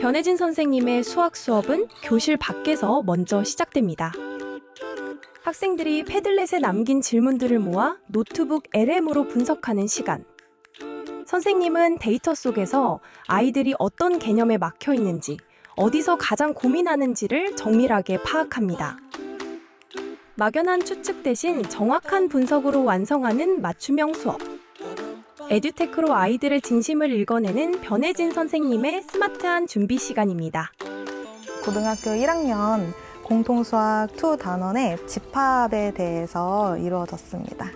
변혜진 선생님의 수학 수업은 교실 밖에서 먼저 시작됩니다. 학생들이 패들렛에 남긴 질문들을 모아 노트북 LM으로 분석하는 시간. 선생님은 데이터 속에서 아이들이 어떤 개념에 막혀 있는지, 어디서 가장 고민하는지를 정밀하게 파악합니다. 막연한 추측 대신 정확한 분석으로 완성하는 맞춤형 수업. 에듀테크로 아이들의 진심을 읽어내는 변혜진 선생님의 스마트한 준비 시간입니다. 고등학교 1학년 공통수학 2 단원의 집합에 대해서 이루어졌습니다.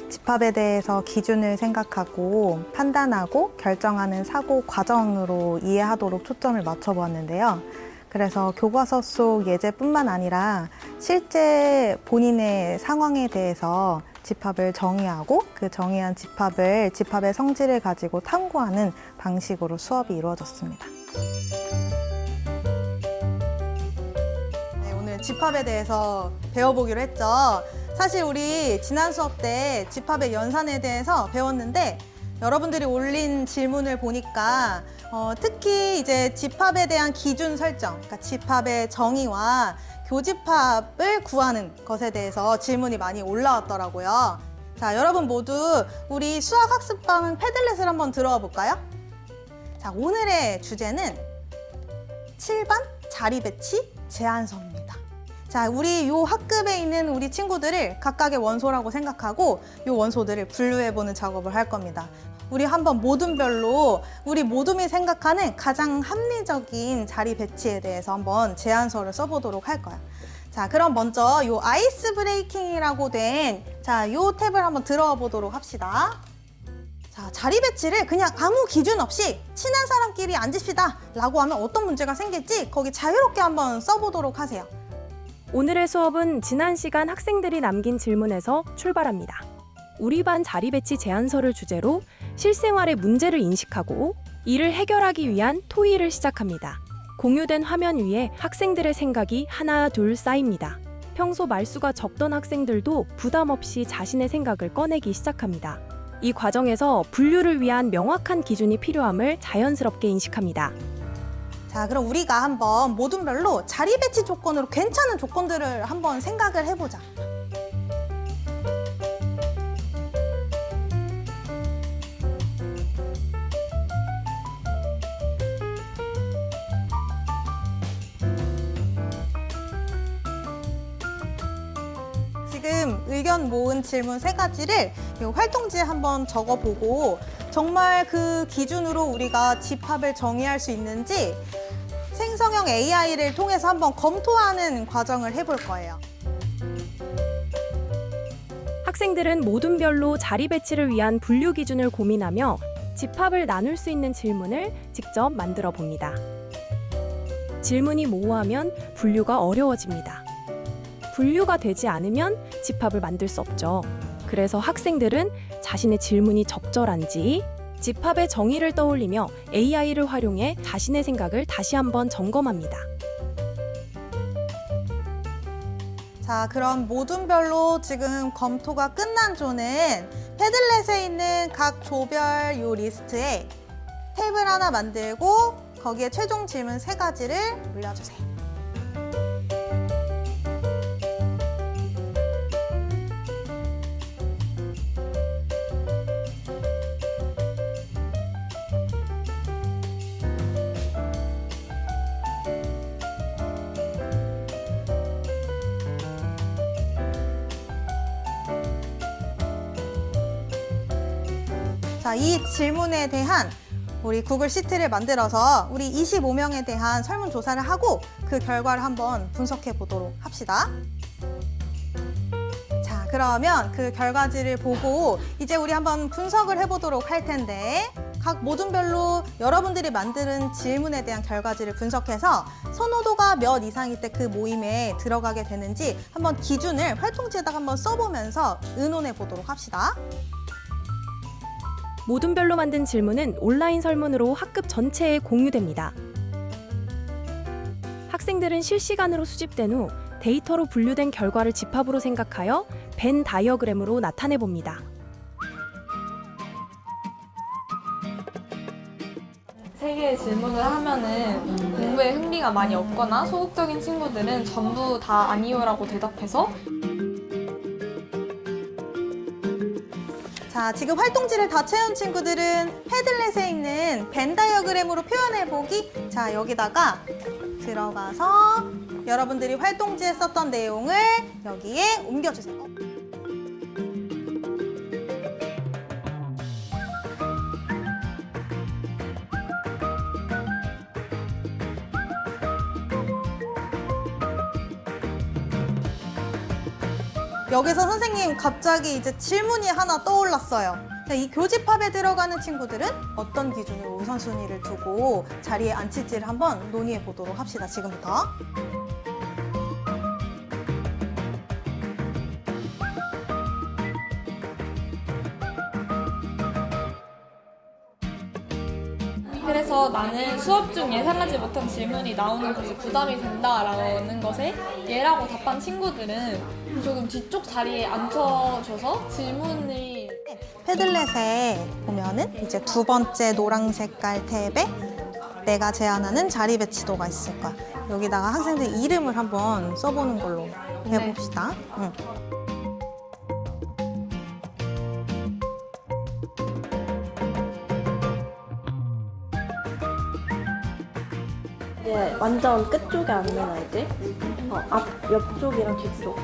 집합에 대해서 기준을 생각하고 판단하고 결정하는 사고 과정으로 이해하도록 초점을 맞춰보았는데요. 그래서 교과서 속 예제뿐만 아니라 실제 본인의 상황에 대해서 집합을 정의하고 그 정의한 집합의 성질을 가지고 탐구하는 방식으로 수업이 이루어졌습니다. 네, 오늘 집합에 대해서 배워보기로 했죠. 사실 우리 지난 수업 때 집합의 연산에 대해서 배웠는데 여러분들이 올린 질문을 보니까 특히 이제 집합에 대한 기준 설정, 그러니까 집합의 정의와 교집합을 구하는 것에 대해서 질문이 많이 올라왔더라고요. 자, 여러분 모두 우리 수학학습방 패들렛을 한번 들어와 볼까요? 자, 오늘의 주제는 7반 자리 배치 제안서입니다. 자, 우리 요 학급에 있는 우리 친구들을 각각의 원소라고 생각하고 요 원소들을 분류해보는 작업을 할 겁니다. 우리 한번 모둠별로 우리 모둠이 생각하는 가장 합리적인 자리 배치에 대해서 한번 제안서를 써보도록 할 거야. 자, 그럼 먼저 요 아이스 브레이킹이라고 된 요 탭을 한번 들어가 보도록 합시다. 자, 자리 배치를 그냥 아무 기준 없이 친한 사람끼리 앉읍시다 라고 하면 어떤 문제가 생길지 거기 자유롭게 한번 써보도록 하세요. 오늘의 수업은 지난 시간 학생들이 남긴 질문에서 출발합니다. 우리 반 자리 배치 제안서를 주제로 실생활의 문제를 인식하고 이를 해결하기 위한 토의를 시작합니다. 공유된 화면 위에 학생들의 생각이 하나 둘 쌓입니다. 평소 말수가 적던 학생들도 부담 없이 자신의 생각을 꺼내기 시작합니다. 이 과정에서 분류를 위한 명확한 기준이 필요함을 자연스럽게 인식합니다. 자, 그럼 우리가 한번 모둠별로 자리 배치 조건으로 괜찮은 조건들을 한번 생각을 해보자. 지금 의견 모은 질문 3가지를 이 활동지에 한번 적어보고 정말 그 기준으로 우리가 집합을 정의할 수 있는지 생성형 AI를 통해서 한번 검토하는 과정을 해볼 거예요. 학생들은 모둠별로 자리 배치를 위한 분류 기준을 고민하며 집합을 나눌 수 있는 질문을 직접 만들어 봅니다. 질문이 모호하면 분류가 어려워집니다. 분류가 되지 않으면 집합을 만들 수 없죠. 그래서 학생들은 자신의 질문이 적절한지 집합의 정의를 떠올리며 AI를 활용해 자신의 생각을 다시 한번 점검합니다. 자, 그럼 모둠별로 지금 검토가 끝난 조는 패들렛에 있는 각 조별 요 리스트에 탭을 하나 만들고 거기에 최종 질문 3가지를 올려주세요. 자, 이 질문에 대한 우리 구글 시트를 만들어서 우리 25명에 대한 설문조사를 하고 그 결과를 한번 분석해 보도록 합시다. 자, 그러면 그 결과지를 보고 이제 우리 한번 분석을 해보도록 할 텐데 각 모둠별로 여러분들이 만드는 질문에 대한 결과지를 분석해서 선호도가 몇 이상일 때 그 모임에 들어가게 되는지 한번 기준을 활동지에다가 한번 써보면서 의논해 보도록 합시다. 모둠별로 만든 질문은 온라인 설문으로 학급 전체에 공유됩니다. 학생들은 실시간으로 수집된 후 데이터로 분류된 결과를 집합으로 생각하여 벤 다이어그램으로 나타내 봅니다. 세 개의 질문을 하면은 공부에 흥미가 많이 없거나 소극적인 친구들은 전부 다 아니요라고 대답해서 자, 지금 활동지를 다 채운 친구들은 패들렛에 있는 벤 다이어그램으로 표현해보기. 자, 여기다가 들어가서 여러분들이 활동지에 썼던 내용을 여기에 옮겨주세요. 여기서 선생님 갑자기 이제 질문이 하나 떠올랐어요. 자, 이 교집합에 들어가는 친구들은 어떤 기준으로 우선순위를 두고 자리에 앉힐지를 한번 논의해 보도록 합시다. 지금부터. 그래서 나는 수업 중 예상하지 못한 질문이 나오는 것이 부담이 된다라는 것에 예라고 답한 친구들은 조금 뒤쪽 자리에 앉혀줘서 질문을 패들렛에 보면은 이제 두 번째 노란 색깔 탭에 내가 제안하는 자리 배치도가 있을 거야. 여기다가 학생들 이름을 한번 써보는 걸로 해봅시다. 응. 이제 완전 끝쪽에 앉는 아이들, 옆쪽이랑 뒤쪽.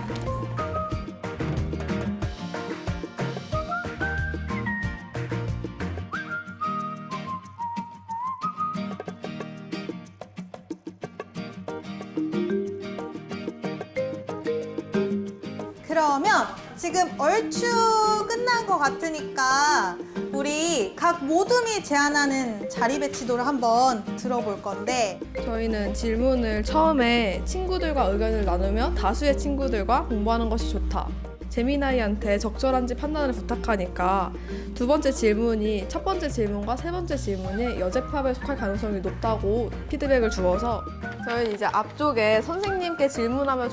그러면 지금 얼추 끝난 것 같으니까 우리 각 모둠이 제안하는 자리 배치도를 한번 들어볼 건데 저희는 질문을 처음에 친구들과 의견을 나누며 다수의 친구들과 공부하는 것이 좋다. 재민아이한테 적절한지 판단을 부탁하니까 두 번째 질문이 첫 번째 질문과 세 번째 질문이 여집합에 속할 가능성이 높다고 피드백을 주어서 저희는 이제 앞쪽에 선생님께 질문하면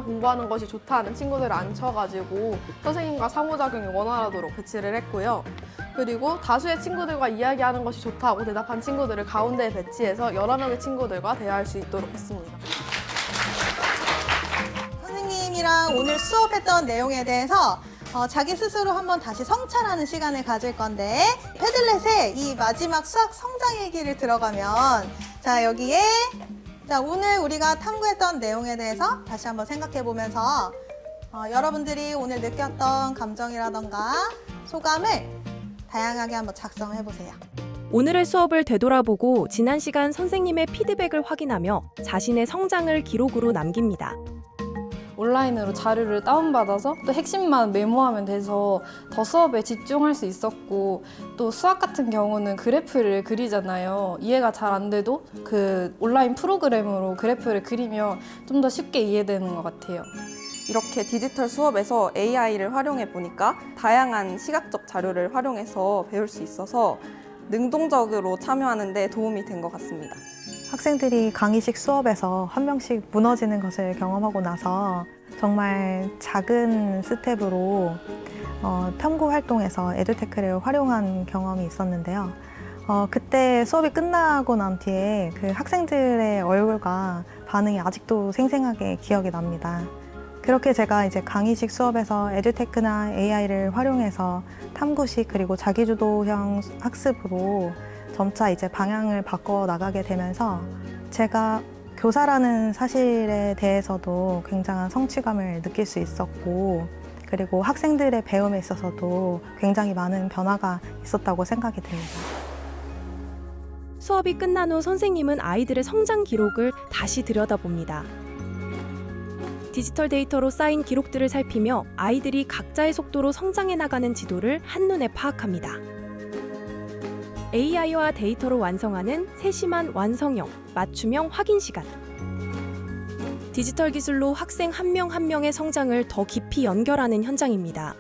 공부하는 것이 좋다는 친구들을 앉혀가지고 선생님과 상호작용이 원활하도록 배치를 했고요. 그리고 다수의 친구들과 이야기하는 것이 좋다고 대답한 친구들을 가운데에 배치해서 여러 명의 친구들과 대화할 수 있도록 했습니다. 선생님이랑 오늘 수업했던 내용에 대해서 자기 스스로 한번 다시 성찰하는 시간을 가질 건데 패들렛의 이 마지막 수학 성장 얘기를 들어가면 자 여기에 자 오늘 우리가 탐구했던 내용에 대해서 다시 한번 생각해 보면서 여러분들이 오늘 느꼈던 감정이라던가 소감을 다양하게 한번 작성해 보세요. 오늘의 수업을 되돌아보고 지난 시간 선생님의 피드백을 확인하며 자신의 성장을 기록으로 남깁니다. 온라인으로 자료를 다운받아서 또 핵심만 메모하면 돼서 더 수업에 집중할 수 있었고 또 수학 같은 경우는 그래프를 그리잖아요. 이해가 잘 안 돼도 그 온라인 프로그램으로 그래프를 그리면 좀 더 쉽게 이해되는 것 같아요. 이렇게 디지털 수업에서 AI를 활용해 보니까 다양한 시각적 자료를 활용해서 배울 수 있어서 능동적으로 참여하는 데 도움이 된 것 같습니다. 학생들이 강의식 수업에서 한 명씩 무너지는 것을 경험하고 나서 정말 작은 스텝으로 탐구 활동에서 에듀테크를 활용한 경험이 있었는데요. 그때 수업이 끝나고 난 뒤에 그 학생들의 얼굴과 반응이 아직도 생생하게 기억이 납니다. 그렇게 제가 이제 강의식 수업에서 에듀테크나 AI를 활용해서 탐구식 그리고 자기주도형 학습으로 점차 이제 방향을 바꿔 나가게 되면서 제가 교사라는 사실에 대해서도 굉장한 성취감을 느낄 수 있었고 그리고 학생들의 배움에 있어서도 굉장히 많은 변화가 있었다고 생각이 듭니다. 수업이 끝난 후 선생님은 아이들의 성장 기록을 다시 들여다봅니다. 디지털 데이터로 쌓인 기록들을 살피며 아이들이 각자의 속도로 성장해 나가는 지도를 한눈에 파악합니다. AI와 데이터로 완성하는 세심한 완성형, 맞춤형 확인 시간. 디지털 기술로 학생 한 명 한 명의 성장을 더 깊이 연결하는 현장입니다.